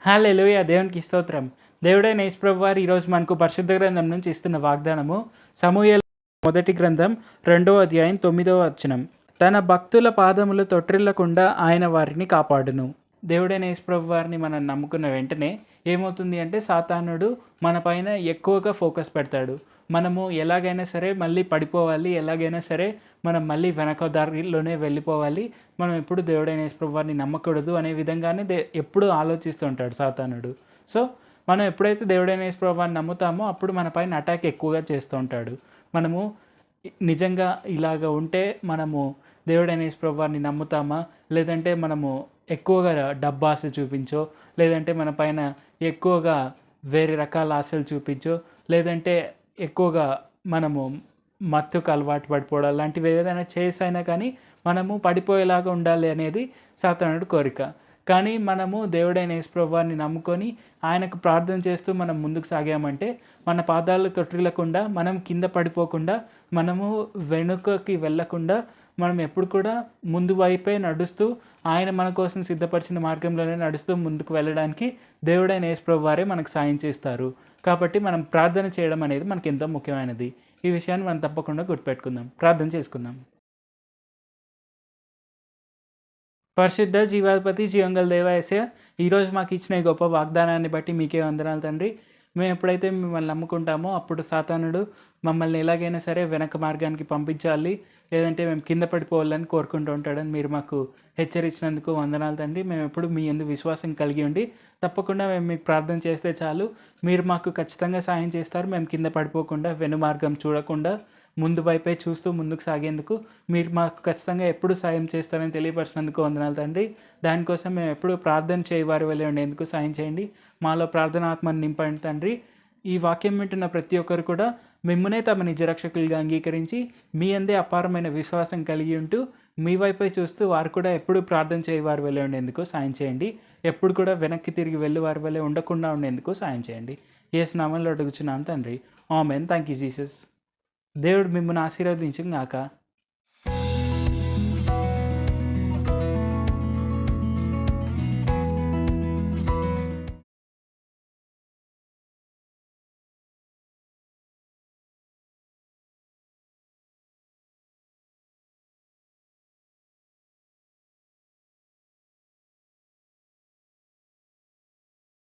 హల్లెలూయా! దేవునికి స్తోత్రం. దేవుడైన యేసు ప్రభువారు ఈరోజు మనకు పరిశుద్ధ గ్రంథం నుంచి ఇస్తున్న వాగ్దానము సమూయేలు మొదటి గ్రంథం 2వ అధ్యాయం 9వ వచనం. తన భక్తుల పాదములు తొట్రిల్లకుండా ఆయన వారిని కాపాడును. దేవుడైన యేసు ప్రభువారిని మనం నమ్ముకున్న వెంటనే ఏమవుతుంది అంటే సాతానుడు మన పైన ఎక్కువగా ఫోకస్ పెడతాడు. మనము ఎలాగైనా సరే మళ్ళీ పడిపోవాలి, ఎలాగైనా సరే మనం మళ్ళీ వెనక దారిలోనే వెళ్ళిపోవాలి, మనం ఎప్పుడు దేవుడైన యేసు ప్రభువారిని నమ్మకూడదు అనే విధంగానే ఎప్పుడూ ఆలోచిస్తూ ఉంటాడు సాతానుడు. సో మనం ఎప్పుడైతే దేవుడైన యేసు ప్రభువారిని నమ్ముతామో అప్పుడు మన పైన అటాక్ ఎక్కువగా చేస్తూ ఉంటాడు. మనము నిజంగా ఇలాగ ఉంటే మనము దేవుడైన యేసు ప్రభువారిని నమ్ముతామా, లేదంటే మనము ఎక్కువగా డబ్బు ఆశ చూపించో, లేదంటే మన పైన ఎక్కువగా వేరే రకాల ఆశలు చూపించో, లేదంటే ఎక్కువగా మనము మత్తుకు అలవాటు పడిపోవడం అలాంటివి ఏదైనా చేసైనా కానీ మనము పడిపోయేలాగా ఉండాలి అనేది సాతానుడి కోరిక. కానీ మనము దేవుడైన యేసు ప్రభువారిని నమ్ముకొని ఆయనకు ప్రార్థన చేస్తూ మనం ముందుకు సాగామంటే మన పాదాలు తొట్టిల్లకుండా, మనం కింద పడిపోకుండా, మనము వెనుకకి వెళ్ళకుండా, మనం ఎప్పుడు కూడా ముందు వైపే నడుస్తూ ఆయన మన కోసం సిద్ధపరిచిన మార్గంలోనే నడుస్తూ ముందుకు వెళ్ళడానికి దేవుడైన యేసు ప్రభువారే మనకు సాయం చేస్తారు. కాబట్టి మనం ప్రార్థన చేయడం అనేది మనకి ఎంతో ముఖ్యమైనది. ఈ విషయాన్ని మనం తప్పకుండా గుర్తుపెట్టుకుందాం. ప్రార్థన చేసుకుందాం. పరిశుద్ధ జీవాధిపతి జీవంగల దేవా యేసయ్య, ఈరోజు మాకు ఇచ్చిన ఈ గొప్ప వాగ్దానాన్ని బట్టి మీకే వందనాలు తండ్రి. మేము ఎప్పుడైతే మిమ్మల్ని నమ్ముకుంటామో అప్పుడు సాతానుడు మమ్మల్ని ఎలాగైనా సరే వెనక మార్గానికి పంపించాలి, లేదంటే మేము కింద పడిపోవాలని కోరుకుంటూ ఉంటాడని మీరు మాకు హెచ్చరించినందుకు వందనాలు తండ్రి. మేము ఎప్పుడు మీ యందు విశ్వాసం కలిగి ఉండి తప్పకుండా మేము మీకు ప్రార్థన చేస్తే చాలు, మీరు మాకు ఖచ్చితంగా సాయం చేస్తారు. మేము కింద పడిపోకుండా, వెను మార్గం చూడకుండా ముందు వైపే చూస్తూ ముందుకు సాగేందుకు మీరు మాకు ఖచ్చితంగా ఎప్పుడు సాయం చేస్తారని తెలియపరిచినందుకు వందనాలు తండ్రి. దానికోసం మేము ఎప్పుడు ప్రార్థన చేయవారి వల్లే ఉండేందుకు సాయం చేయండి. మాలో ప్రార్థన ఆత్మను నింపండి తండ్రి. ఈ వాక్యం వింటున్న ప్రతి ఒక్కరు కూడా మిమ్మునే తమ నిజ రక్షకులుగా అంగీకరించి మీ అందే అపారమైన విశ్వాసం కలిగి ఉంటూ మీ వైపే చూస్తూ వారు కూడా ఎప్పుడు ప్రార్థన చేయవారి వల్లే ఉండేందుకు సాయం చేయండి. ఎప్పుడు కూడా వెనక్కి తిరిగి వెళ్ళి వారి వల్లే ఉండకుండా ఉండేందుకు సాయం చేయండి. యేసు నామములో అడుగుచున్నాం తండ్రి. ఆమేన్. Thank you Jesus. దేవుడు మిమ్మల్ని ఆశీర్వదించుగాక.